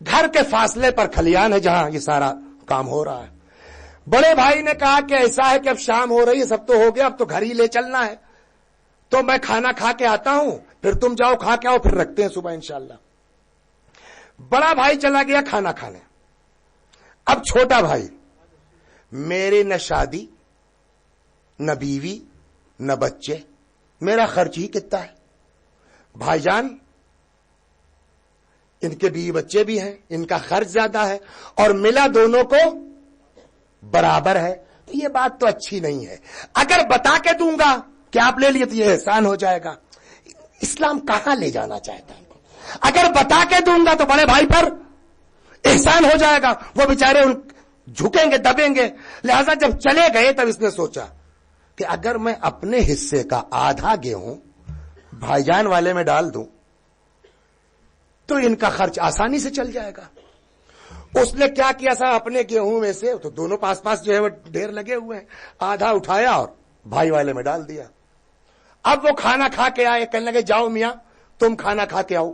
گھر کے فاصلے پر کھلیان ہے جہاں یہ سارا کام ہو رہا ہے۔ بڑے بھائی نے کہا کہ ایسا ہے کہ اب شام ہو رہی ہے، سب تو ہو گیا، اب تو گھر ہی لے چلنا ہے، تو میں کھانا کھا کے آتا ہوں، پھر تم جاؤ کھا کے آؤ، پھر رکھتے ہیں صبح انشاءاللہ۔ بڑا بھائی چلا گیا کھانا کھانے۔ اب چھوٹا بھائی، میری نہ شادی نہ بیوی نہ بچے، میرا خرچ ہی کتنا ہے. بھائی جان ان کے بیوی بچے بھی ہیں، ان کا خرچ زیادہ ہے، اور ملا دونوں کو برابر ہے. تو یہ بات تو اچھی نہیں ہے. اگر بتا کے دوں گا کہ آپ لے لیے تو یہ احسان ہو جائے گا. اسلام کہاں لے جانا چاہتا ہے؟ اگر بتا کے دوں گا تو بڑے بھائی پر احسان ہو جائے گا، وہ بیچارے جھکیں گے، دبیں گے. لہذا جب چلے گئے تب اس نے سوچا کہ اگر میں اپنے حصے کا آدھا گیہوں بھائی جان والے میں ڈال دوں تو ان کا خرچ آسانی سے چل جائے گا. اس نے کیا کیا صاحب، اپنے گیہوں میں سے تو دونوں پاس پاس جو ہے وہ ڈھیر لگے ہوئے ہیں، آدھا اٹھایا اور بھائی والے میں ڈال دیا. اب وہ کھانا کھا کے آئے، کہنے لگے جاؤ میاں تم کھانا کھا کے آؤ،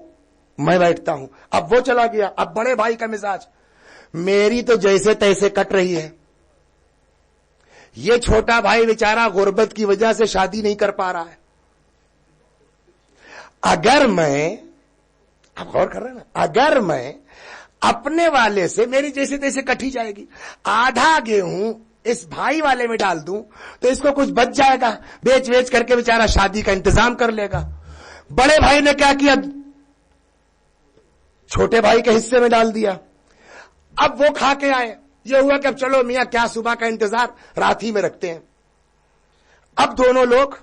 میں بیٹھتا ہوں. اب وہ چلا گیا. اب بڑے بھائی کا مزاج، میری تو جیسے تیسے کٹ رہی ہے. یہ چھوٹا بھائی بیچارہ غربت کی وجہ سے شادی نہیں کر پا رہا ہے. اگر میں، آپ غور کر رہے ہیں نا، اگر میں اپنے والے سے میری جیسے تیسے کٹی جائے گی، آدھا گیہوں اس بھائی والے میں ڈال دوں تو اس کو کچھ بچ جائے گا، بیچ بیچ کر کے بیچارہ شادی کا انتظام کر لے گا. بڑے بھائی نے کیا کیا، چھوٹے بھائی کے حصے میں ڈال دیا. اب وہ کھا کے آئے. یہ ہوا کہ اب چلو میاں کیا صبح کا انتظار، رات ہی میں رکھتے ہیں. اب دونوں لوگ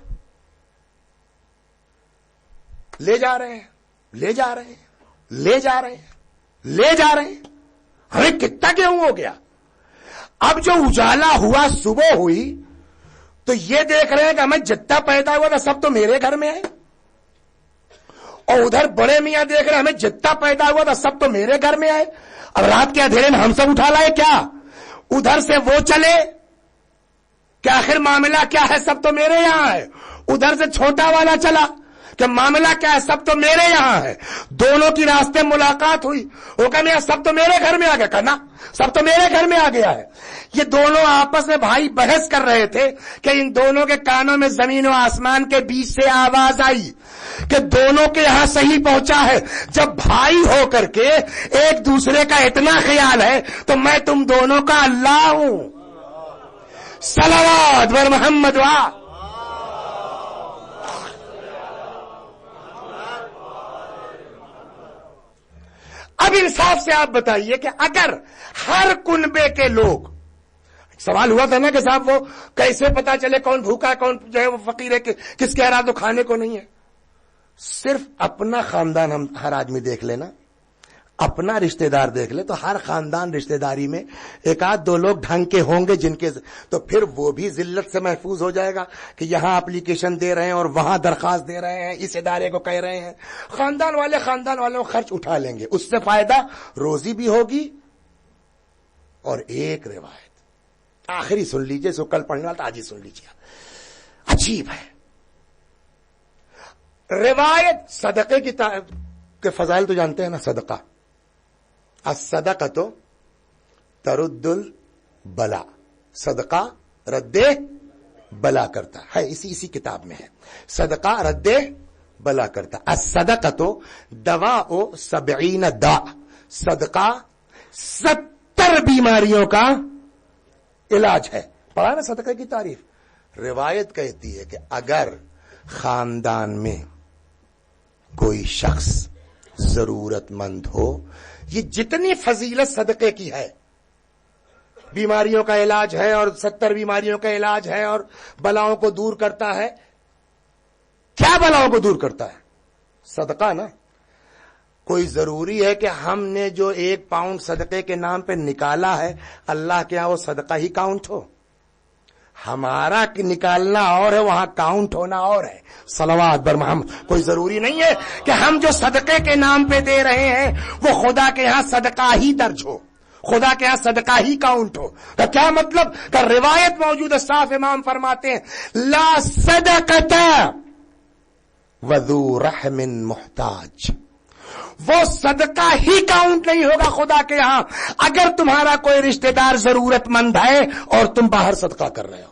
لے جا رہے ہیں، لے جا رہے ہیں، لے جا رہے ہیں، لے جا رہے ہیں. ہمیں کتنا گیہوں ہو گیا. اب جو اجالا ہوا، صبح ہوئی، تو یہ دیکھ رہے ہیں کہ ہمیں جتنا پیدا ہوا تھا سب تو میرے گھر میں ہے. اور ادھر بڑے میاں دیکھ رہے ہیں ہمیں جتنا پیدا ہوا تھا سب تو میرے گھر میں آئے. اب رات کے اندھیرے میں ہم سب اٹھا لائے کیا؟ ادھر سے وہ چلے کہ آخر معاملہ کیا ہے، سب تو میرے یہاں ہے. ادھر سے چھوٹا والا چلا کہ معاملہ کیا ہے، سب تو میرے یہاں ہے. دونوں کی راستے ملاقات ہوئی. وہ کہا سب تو میرے گھر میں آ گیا. کہنا سب تو میرے گھر میں آ گیا ہے. یہ دونوں آپس میں بھائی بحث کر رہے تھے کہ ان دونوں کے کانوں میں زمین و آسمان کے بیچ سے آواز آئی کہ دونوں کے یہاں صحیح پہنچا ہے. جب بھائی ہو کر کے ایک دوسرے کا اتنا خیال ہے تو میں تم دونوں کا اللہ ہوں. صلوات بر محمد وا. اب انصاف سے آپ بتائیے کہ اگر ہر کنبے کے لوگ، سوال ہوا تھا نا کہ صاحب وہ کیسے پتا چلے کون بھوکا ہے کون جو ہے وہ فقیر ہے، کس کے ارادہ کھانے کو نہیں ہے. صرف اپنا خاندان ہم ہر آدمی دیکھ لینا، اپنا رشتہ دار دیکھ لے تو ہر خاندان رشتہ داری میں ایک آدھ دو لوگ ڈھنگ کے ہوں گے جن کے، تو پھر وہ بھی ذلت سے محفوظ ہو جائے گا کہ یہاں اپلیکیشن دے رہے ہیں اور وہاں درخواست دے رہے ہیں، اس ادارے کو کہہ رہے ہیں. خاندان والوں خرچ اٹھا لیں گے، اس سے فائدہ روزی بھی ہوگی. اور ایک روایت آخری سن لیجئے، سو کل پڑھنے والا آج ہی سن لیجئے، عجیب ہے. روایت صدقے کی کے فضائل تو جانتے ہیں نا. صدقہ، الصدقۃ ترد البلا، صدقہ رد بلا کرتا ہے. اسی کتاب میں ہے، صدقہ رد بلا کرتا. الصدقۃ دواء 70 داء، صدقہ 70 بیماریوں کا علاج ہے. پڑھا نا صدقے کی تعریف. روایت کہتی ہے کہ اگر خاندان میں کوئی شخص ضرورت مند ہو، یہ جتنی فضیلت صدقے کی ہے، بیماریوں کا علاج ہے اور 70 بیماریوں کا علاج ہے اور بلاؤں کو دور کرتا ہے. کیا بلاؤں کو دور کرتا ہے؟ صدقہ نا. کوئی ضروری ہے کہ ہم نے جو 1 پاؤنڈ صدقے کے نام پہ نکالا ہے اللہ کے ہاں وہ صدقہ ہی کاؤنٹ ہو؟ ہمارا نکالنا اور ہے، وہاں کاؤنٹ ہونا اور ہے. صلوات بر محمد. کوئی ضروری نہیں ہے کہ ہم جو صدقے کے نام پہ دے رہے ہیں وہ خدا کے یہاں صدقہ ہی درج ہو، خدا کے یہاں صدقہ ہی کاؤنٹ ہو. تو کیا مطلب کہ روایت موجود ہے، صاف امام فرماتے ہیں لا صدقۃ وذو رحم محتاج، وہ صدقہ ہی کاؤنٹ نہیں ہوگا خدا کے یہاں اگر تمہارا کوئی رشتہ دار ضرورت مند ہے اور تم باہر صدقہ کر رہے ہو.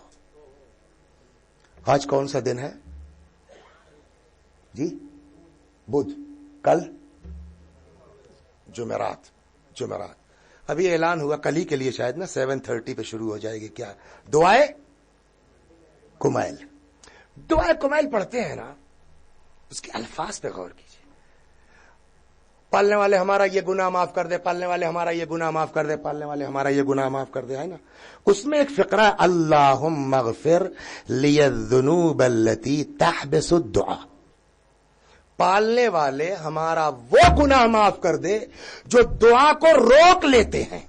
آج کون سا دن ہے جی؟ بدھ. کل جمعرات. ابھی اعلان ہوا کل ہی کے لیے شاید نا 7:30 پہ شروع ہو جائے گی کیا دعائے کمیل. دعائے کمیل پڑھتے ہیں نا اس کے الفاظ پہ غور کیجیے. پالنے والے ہمارا یہ گناہ معاف کر دے, پالنے والے ہمارا یہ گناہ معاف کر دے, پالنے والے ہمارا یہ گناہ معاف کر دے, ہے نا. اس میں ایک فقرہ ہے اللہم اغفر لی الذنوب التی تحبس الدعاء. پالنے والے ہمارا وہ گناہ معاف کر دے جو دعا کو روک لیتے ہیں.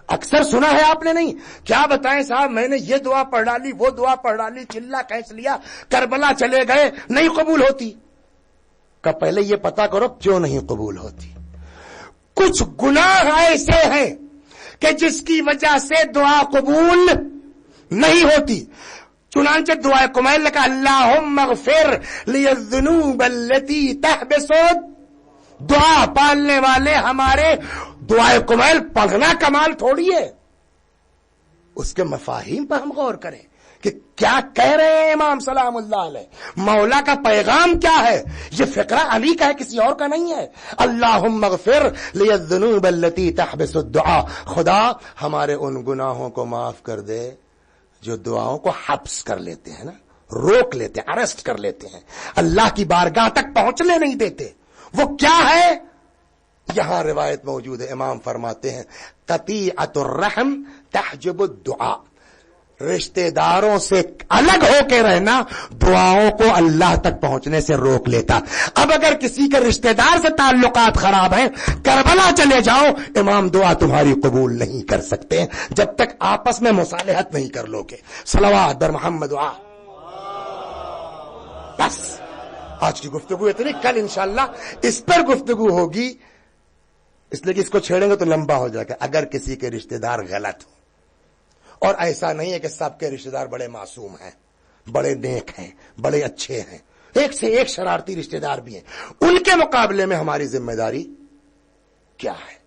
اکثر سنا ہے آپ نے نہیں؟ کیا بتائیں صاحب, میں نے یہ دعا پڑھ ڈالی, وہ دعا پڑھ ڈالی, چلا کھینچ لیا, کربلا چلے گئے, نہیں قبول ہوتی. کہ پہلے یہ پتا کرو کیوں نہیں قبول ہوتی. کچھ گناہ ایسے ہیں کہ جس کی وجہ سے دعا قبول نہیں ہوتی. چنانچہ دعا کمیل کا اللہم اغفر لی الذنوب التی تحبس دعا. پالنے والے ہمارے دعائے کمیل پڑھنا کمال تھوڑی ہے. اس کے مفاہیم پر ہم غور کریں کہ کیا کہہ رہے ہیں امام سلام اللہ علیہ, مولا کا پیغام کیا ہے. یہ فقرہ علی کا ہے, کسی اور کا نہیں ہے. اللہم اغفر لی الذنوب التی تحبس الدعاء. خدا ہمارے ان گناہوں کو معاف کر دے جو دعاؤں کو حبس کر لیتے ہیں نا, روک لیتے ہیں, اریسٹ کر لیتے ہیں, اللہ کی بارگاہ تک پہنچنے نہیں دیتے. وہ کیا ہے؟ یہاں روایت موجود ہے, امام فرماتے ہیں قطیعۃ الرحم تحجب الدعاء. رشتہ داروں سے الگ ہو کے رہنا دعاؤں کو اللہ تک پہنچنے سے روک لیتا. اب اگر کسی کے رشتہ دار سے تعلقات خراب ہیں, کربلا چلے جاؤ, امام دعا تمہاری قبول نہیں کر سکتے جب تک آپس میں مصالحت نہیں کر لو گے. صلوات بر محمد دعا. بس آج کی گفتگو اتنی, کل انشاءاللہ اس پر گفتگو ہوگی, اس لیے کہ اس کو چھیڑیں گے تو لمبا ہو جائے گا. اگر کسی کے رشتہ دار غلط ہو, اور ایسا نہیں ہے کہ سب کے رشتہ دار بڑے معصوم ہیں, بڑے نیک ہیں, بڑے اچھے ہیں, ایک سے ایک شرارتی رشتہ دار بھی ہیں, ان کے مقابلے میں ہماری ذمہ داری کیا ہے؟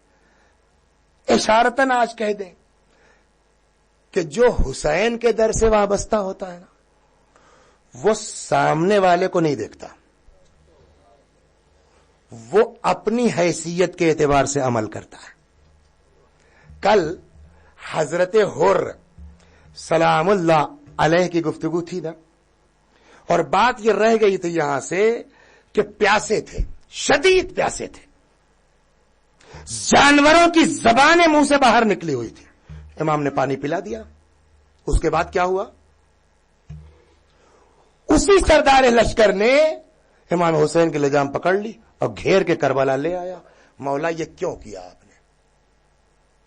اشارتاً آج کہہ دیں کہ جو حسین کے در سے وابستہ ہوتا ہے نا, وہ سامنے والے کو نہیں دیکھتا, وہ اپنی حیثیت کے اعتبار سے عمل کرتا ہے. کل حضرت حر سلام اللہ علیہ کی گفتگو تھی نا, اور بات یہ رہ گئی تھی یہاں سے کہ پیاسے تھے, شدید پیاسے تھے, جانوروں کی زبانیں منہ سے باہر نکلی ہوئی تھی. امام نے پانی پلا دیا. اس کے بعد کیا ہوا؟ اسی سردار لشکر نے امام حسین کی لجام پکڑ لی اور گھیر کے کربلا لے آیا. مولا یہ کیوں کیا آپ نے؟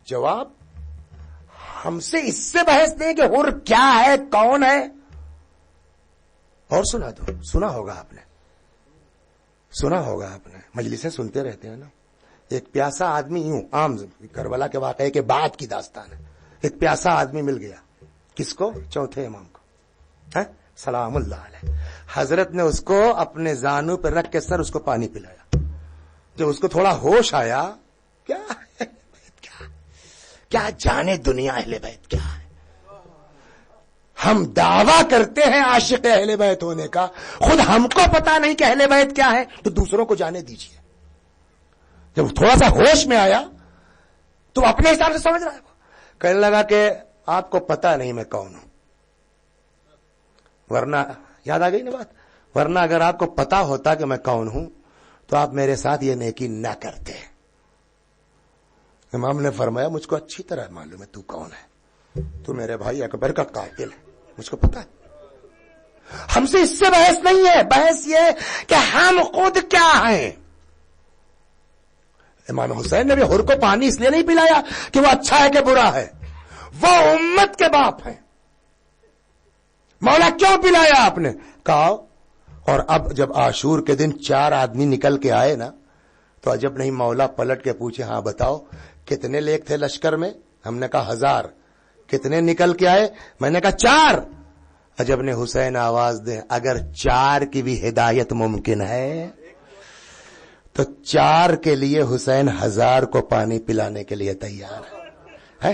جواب, ہم سے اس سے بحث دیں کہ حر کیا ہے, کون ہے, اور سنا دو. سنا ہوگا آپ نے, سنا ہوگا آپ نے, مجلسیں سنتے رہتے ہیں نا. ایک پیاسا آدمی, یوں عام کربلا کے واقعے کے بعد کی داستان ہے, ایک پیاسا آدمی مل گیا. کس کو؟ چوتھے امام کو, سلام اللہ علیہ. حضرت نے اس کو اپنے زانو پہ رکھ کے سر اس کو پانی پلایا. جب اس کو تھوڑا ہوش آیا, کیا کیا جانے دنیا اہل بیت کیا ہے. ہم دعویٰ کرتے ہیں عاشق اہل بیت ہونے کا, خود ہم کو پتا نہیں کہ اہل بیت کیا ہے, تو دوسروں کو جانے دیجیے. جب تھوڑا سا ہوش میں آیا تو اپنے حساب سے سمجھ رہا ہے. کہنے لگا کہ آپ کو پتا نہیں میں کون ہوں, ورنہ یاد آ گئی نا بات, ورنہ اگر آپ کو پتا ہوتا کہ میں کون ہوں تو آپ میرے ساتھ یہ نیکی نہ کرتے. امام نے فرمایا مجھ کو اچھی طرح معلوم ہے تو کون ہے, تو میرے بھائی اکبر کا قاتل ہے, مجھ کو پتا ہے. ہم سے اس سے بحث نہیں ہے, بحث یہ کہ ہم خود کیا ہیں. امام حسین نے بھی حر کو پانی اس لیے نہیں پلایا کہ وہ اچھا ہے کہ برا ہے, وہ امت کے باپ ہیں. مولا کیوں پلایا آپ نے؟ کہا. اور اب جب عاشور کے دن 4 آدمی نکل کے آئے نا, تو عجب نہیں مولا پلٹ کے پوچھے, ہاں بتاؤ کتنے لیک تھے لشکر میں؟ ہم نے کہا 1000. کتنے نکل کے آئے؟ میں نے کہا 4. عجب نے حسین آواز دے, اگر 4 کی بھی ہدایت ممکن ہے تو 4 کے لیے حسین 1000 کو پانی پلانے کے لیے تیار ہے.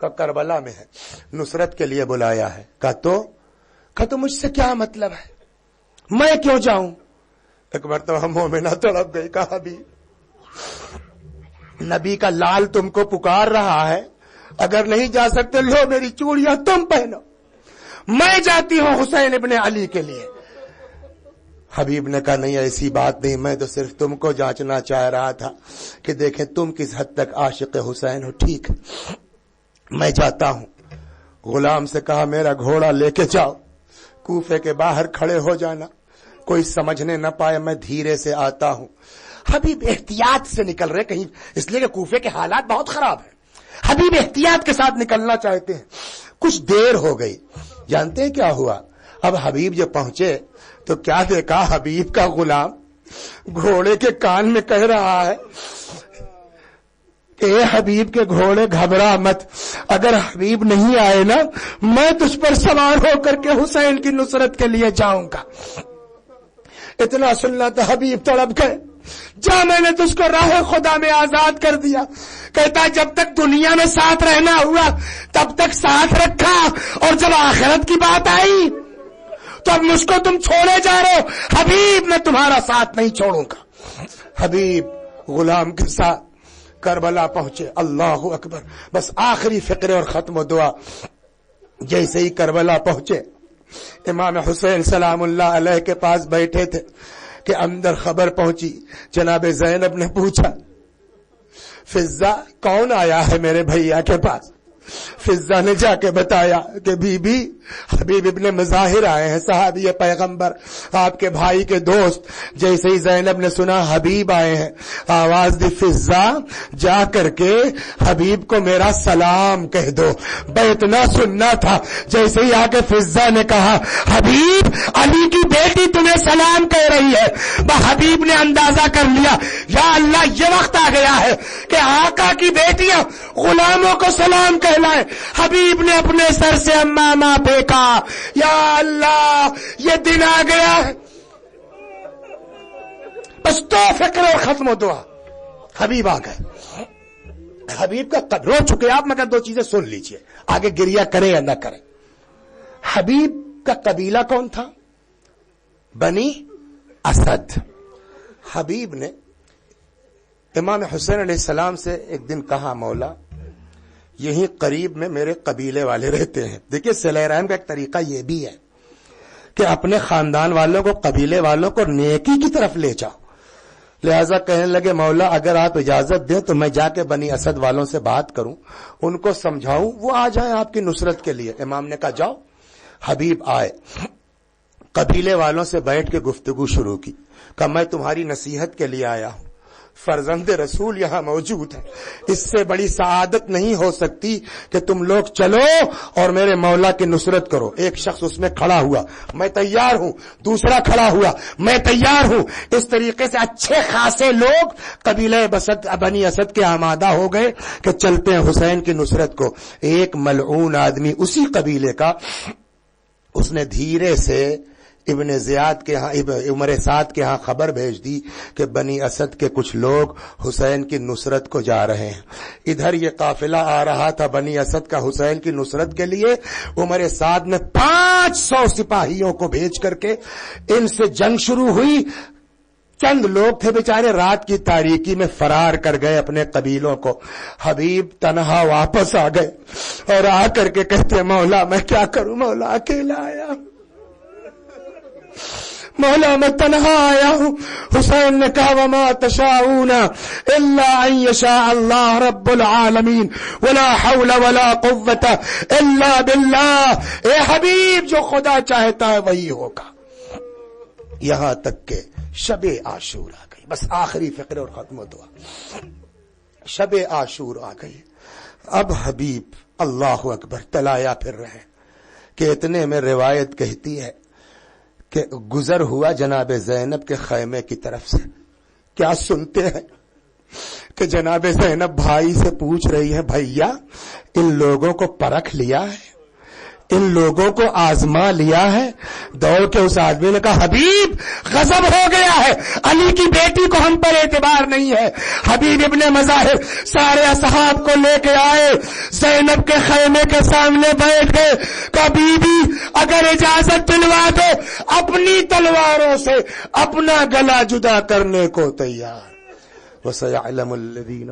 کہ کربلا میں ہے، نصرت کے لیے بلایا ہے۔ کہ تو مجھ سے کیا مطلب ہے، میں کیوں جاؤں؟ ایک مرتبہ مومنہ تڑپ گئی، کہا بھی نبی کا لال تم کو پکار رہا ہے، اگر نہیں جا سکتے لو میری چوڑیاں تم پہنو، میں جاتی ہوں حسین ابن علی کے لیے۔ حبیب نے کہا نہیں ایسی بات نہیں، میں تو صرف تم کو جانچنا چاہ رہا تھا کہ دیکھیں تم کس حد تک عاشق حسین ہو۔ ٹھیک میں جاتا ہوں۔ غلام سے کہا میرا گھوڑا لے کے جاؤ، کوفے کے باہر کھڑے ہو جانا، کوئی سمجھنے نہ پائے میں دھیرے سے آتا ہوں۔ حبیب احتیاط سے نکل رہے، کہیں اس لیے کہ کوفے کے حالات بہت خراب ہیں، حبیب احتیاط کے ساتھ نکلنا چاہتے ہیں۔ کچھ دیر ہو گئی، جانتے ہیں کیا ہوا؟ اب حبیب جب پہنچے تو کیا دیکھا؟ حبیب کا غلام گھوڑے کے کان میں کہہ رہا ہے کہ اے حبیب کے گھوڑے گھبرا مت، اگر حبیب نہیں آئے نا میں تجھ پر سوار ہو کر کے حسین کی نصرت کے لیے جاؤں گا۔ اتنا سننا تو حبیب تڑپ گئے، جا میں نے تجھ کو راہ خدا میں آزاد کر دیا۔ کہتا جب تک دنیا میں ساتھ رہنا ہوا تب تک ساتھ رکھا، اور جب آخرت کی بات آئی تو اب مجھ کو تم چھوڑے جا رہے ہو، حبیب میں تمہارا ساتھ نہیں چھوڑوں گا۔ حبیب غلام کے ساتھ کربلا پہنچے، اللہ اکبر، بس آخری فقرے اور ختم و دعا۔ جیسے ہی کربلا پہنچے امام حسین سلام اللہ علیہ کے پاس بیٹھے تھے کہ اندر خبر پہنچی، جناب زینب نے پوچھا فضہ کون آیا ہے میرے بھیا کے پاس؟ فضہ نے جا کے بتایا کہ بی بی حبیب ابن مظاہر آئے ہیں، صحابی پیغمبر، آپ کے بھائی کے دوست۔ جیسے ہی زینب نے سنا حبیب آئے ہیں، آواز دی فضہ جا کر کے حبیب کو میرا سلام کہہ دو۔ بیت نہ سننا تھا، جیسے ہی آ کے فضہ نے کہا حبیب علی کی بیٹی تمہیں سلام کہہ رہی ہے، حبیب نے اندازہ کر لیا یا اللہ یہ وقت آ گیا ہے کہ آقا کی بیٹیاں غلاموں کو سلام کہلائیں۔ حبیب نے اپنے سر سے امامہ پھینکا، یا اللہ یہ دن آ گیا ہے، بس تو فکر اور ختم و دعا۔ حبیب آ گئے، حبیب کا رو چکے آپ، مگر دو چیزیں سن لیجئے، آگے گریہ کرے یا نہ کرے۔ حبیب کا قبیلہ کون تھا؟ بنی اسد۔ حبیب نے امام حسین علیہ السلام سے ایک دن کہا مولا یہیں قریب میں میرے قبیلے والے رہتے ہیں۔ دیکھیے صلہ رحم کا ایک طریقہ یہ بھی ہے کہ اپنے خاندان والوں کو، قبیلے والوں کو نیکی کی طرف لے جاؤ۔ لہذا کہنے لگے مولا اگر آپ اجازت دیں تو میں جا کے بنی اسد والوں سے بات کروں، ان کو سمجھاؤں، وہ آ جائیں آپ کی نصرت کے لیے۔ امام نے کہا جاؤ۔ حبیب آئے، قبیلے والوں سے بیٹھ کے گفتگو شروع کی، کہا میں تمہاری نصیحت کے لیے آیا ہوں، فرزند رسول یہاں موجود ہے، اس سے بڑی سعادت نہیں ہو سکتی کہ تم لوگ چلو اور میرے مولا کی نصرت کرو۔ ایک شخص اس میں کھڑا ہوا، میں تیار ہوں، دوسرا کھڑا ہوا، میں تیار ہوں۔ اس طریقے سے اچھے خاصے لوگ قبیلہ بنی اسد کے آمادہ ہو گئے کہ چلتے ہیں حسین کی نصرت کو۔ ایک ملعون آدمی اسی قبیلے کا، اس نے دھیرے سے ابن زیاد کے ہاں، عمر سعد کے ہاں خبر بھیج دی کہ بنی اسد کے کچھ لوگ حسین کی نصرت کو جا رہے ہیں۔ ادھر یہ قافلہ آ رہا تھا بنی اسد کا حسین کی نصرت کے لیے، عمر سعد نے 500 سپاہیوں کو بھیج کر کے ان سے جنگ شروع ہوئی۔ چند لوگ تھے بیچارے رات کی تاریکی میں فرار کر گئے اپنے قبیلوں کو۔ حبیب تنہا واپس آ گئے اور آ کر کے کہتے مولا میں کیا کروں، مولا اکیلا آیا، مولا میں تنہا آیا ہوں۔ حسین نے کہا وما تشاءون الا ان یشاء اللہ رب العالمین ولا حول ولا قوت الا باللہ۔ اے حبیب جو خدا چاہتا ہے وہی ہوگا۔ یہاں تک کہ شب عاشور آ گئی، بس آخری فقرے اور ختم و دعا۔ شب عاشور آ گئی، اب حبیب اللہ اکبر تلایا پھر رہے کہ اتنے میں روایت کہتی ہے کہ گزر ہوا جناب زینب کے خیمے کی طرف سے۔ کیا سنتے ہیں کہ جناب زینب بھائی سے پوچھ رہی ہے بھیا ان لوگوں کو پرکھ لیا ہے ان لوگوں کو آزما لیا ہے. دوڑ کے اس آدمی نے کہا حبیب غضب ہو گیا ہے, علی کی بیٹی کو ہم پر اعتبار نہیں ہے. حبیب ابن مظاہر سارے اصحاب کو لے کے آئے, زینب کے خیمے کے سامنے بیٹھ گئے. کہا بی بی اگر اجازت دلوا دو اپنی تلواروں سے اپنا گلا جدا کرنے کو تیار. وَسَيَعْلَمُ الَّذِينَ